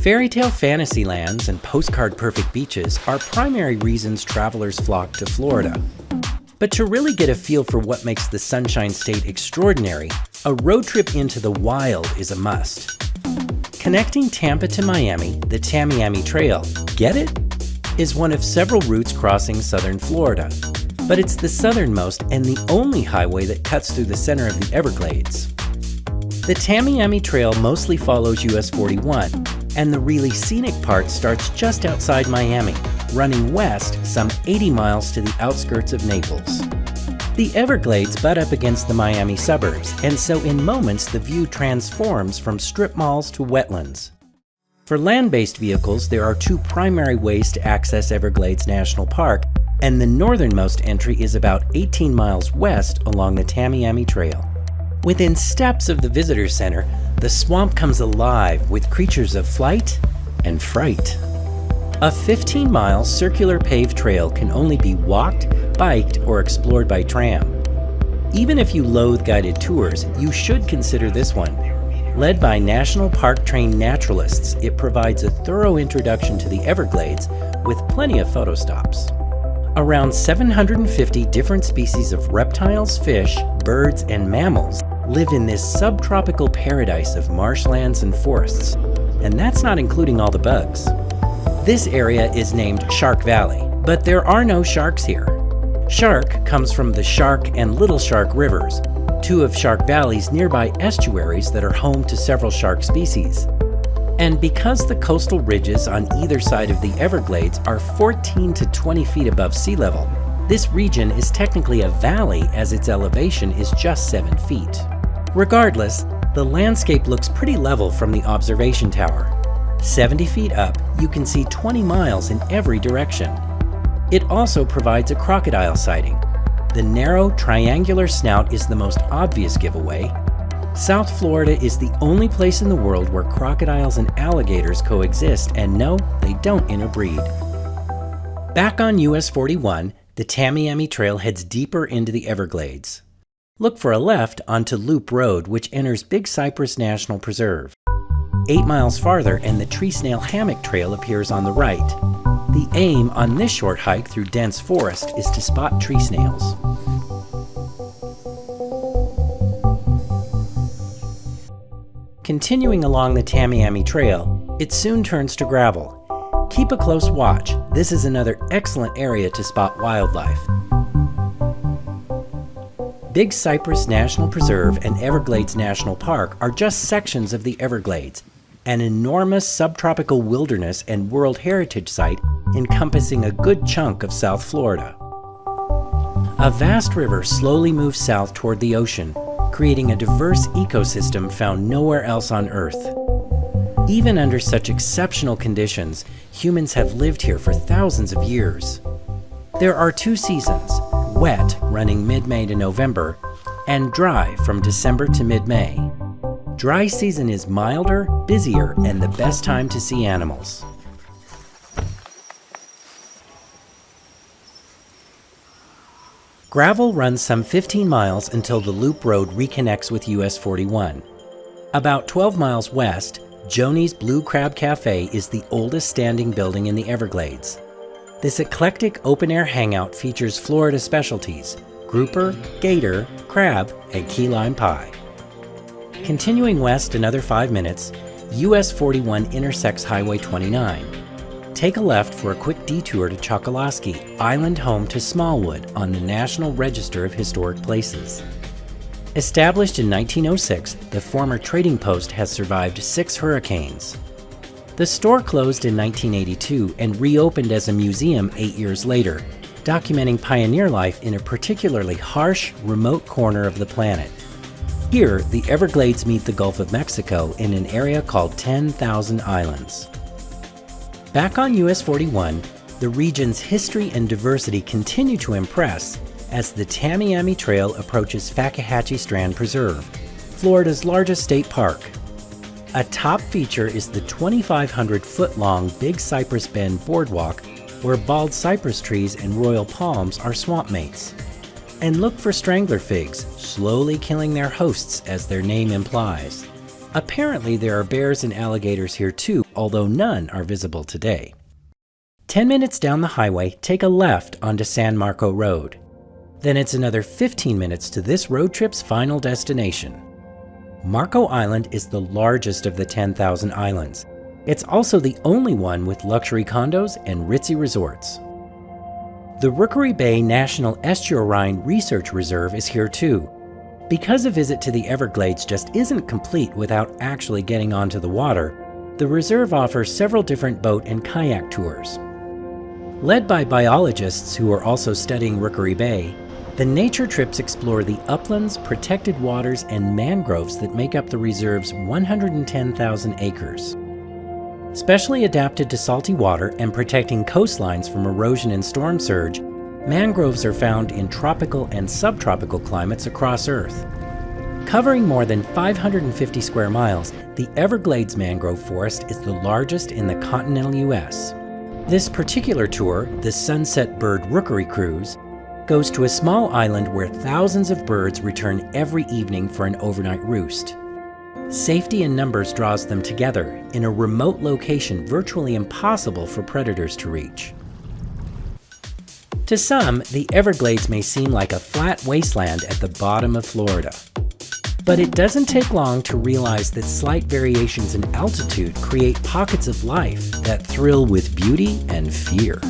Fairy tale fantasy lands and postcard-perfect beaches are primary reasons travelers flock to Florida. But to really get a feel for what makes the Sunshine State extraordinary, a road trip into the wild is a must. Connecting Tampa to Miami, the Tamiami Trail, get it? Is one of several routes crossing southern Florida. But it's the southernmost and the only highway that cuts through the center of the Everglades. The Tamiami Trail mostly follows US 41, and the really scenic part starts just outside Miami, running west some 80 miles to the outskirts of Naples. The Everglades butt up against the Miami suburbs, and so in moments the view transforms from strip malls to wetlands. For land-based vehicles, there are two primary ways to access Everglades National Park, and the northernmost entry is about 18 miles west along the Tamiami Trail. Within steps of the visitor center, the swamp comes alive with creatures of flight and fright. A 15-mile circular paved trail can only be walked, biked, or explored by tram. Even if you loathe guided tours, you should consider this one. Led by National Park trained naturalists, it provides a thorough introduction to the Everglades with plenty of photo stops. Around 750 different species of reptiles, fish, birds, and mammals live in this subtropical paradise of marshlands and forests, and that's not including all the bugs. This area is named Shark Valley, but there are no sharks here. Shark comes from the Shark and Little Shark rivers, two of Shark Valley's nearby estuaries that are home to several shark species. And because the coastal ridges on either side of the Everglades are 14 to 20 feet above sea level, this region is technically a valley as its elevation is just 7 feet. Regardless, the landscape looks pretty level from the observation tower. 70 feet up, you can see 20 miles in every direction. It also provides a crocodile sighting. The narrow, triangular snout is the most obvious giveaway. South Florida is the only place in the world where crocodiles and alligators coexist, and no, they don't interbreed. Back on US 41, the Tamiami Trail heads deeper into the Everglades. Look for a left onto Loop Road, which enters Big Cypress National Preserve. 8 miles farther and the Tree Snail Hammock Trail appears on the right. The aim on this short hike through dense forest is to spot tree snails. Continuing along the Tamiami Trail, it soon turns to gravel. Keep a close watch. This is another excellent area to spot wildlife. Big Cypress National Preserve and Everglades National Park are just sections of the Everglades, an enormous subtropical wilderness and World Heritage Site encompassing a good chunk of South Florida. A vast river slowly moves south toward the ocean, creating a diverse ecosystem found nowhere else on Earth. Even under such exceptional conditions, humans have lived here for thousands of years. There are two seasons, wet, running mid-May to November, and dry from December to mid-May. Dry season is milder, busier, and the best time to see animals. Gravel runs some 15 miles until the Loop Road reconnects with US 41. About 12 miles west, Joni's Blue Crab Cafe is the oldest standing building in the Everglades. This eclectic open-air hangout features Florida specialties, grouper, gator, crab, and key lime pie. Continuing west another 5 minutes, US 41 intersects Highway 29. Take a left for a quick detour to Chokoloskee, island home to Smallwood on the National Register of Historic Places. Established in 1906, the former trading post has survived 6 hurricanes. The store closed in 1982 and reopened as a museum 8 years later, documenting pioneer life in a particularly harsh, remote corner of the planet. Here, the Everglades meet the Gulf of Mexico in an area called 10,000 Islands. Back on US 41, the region's history and diversity continue to impress as the Tamiami Trail approaches Fakahatchee Strand Preserve, Florida's largest state park. A top feature is the 2,500-foot-long Big Cypress Bend Boardwalk, where bald cypress trees and royal palms are swamp mates. And look for strangler figs, slowly killing their hosts as their name implies. Apparently, there are bears and alligators here too, although none are visible today. 10 minutes down the highway, take a left onto San Marco Road. Then it's another 15 minutes to this road trip's final destination. Marco Island is the largest of the 10,000 islands. It's also the only one with luxury condos and ritzy resorts. The Rookery Bay National Estuarine Research Reserve is here too. Because a visit to the Everglades just isn't complete without actually getting onto the water, the reserve offers several different boat and kayak tours. Led by biologists who are also studying Rookery Bay, the nature trips explore the uplands, protected waters, and mangroves that make up the reserve's 110,000 acres. Specially adapted to salty water and protecting coastlines from erosion and storm surge, mangroves are found in tropical and subtropical climates across Earth. Covering more than 550 square miles, the Everglades mangrove forest is the largest in the continental U.S. This particular tour, the Sunset Bird Rookery Cruise, goes to a small island where thousands of birds return every evening for an overnight roost. Safety in numbers draws them together in a remote location virtually impossible for predators to reach. To some, the Everglades may seem like a flat wasteland at the bottom of Florida. But it doesn't take long to realize that slight variations in altitude create pockets of life that thrill with beauty and fear.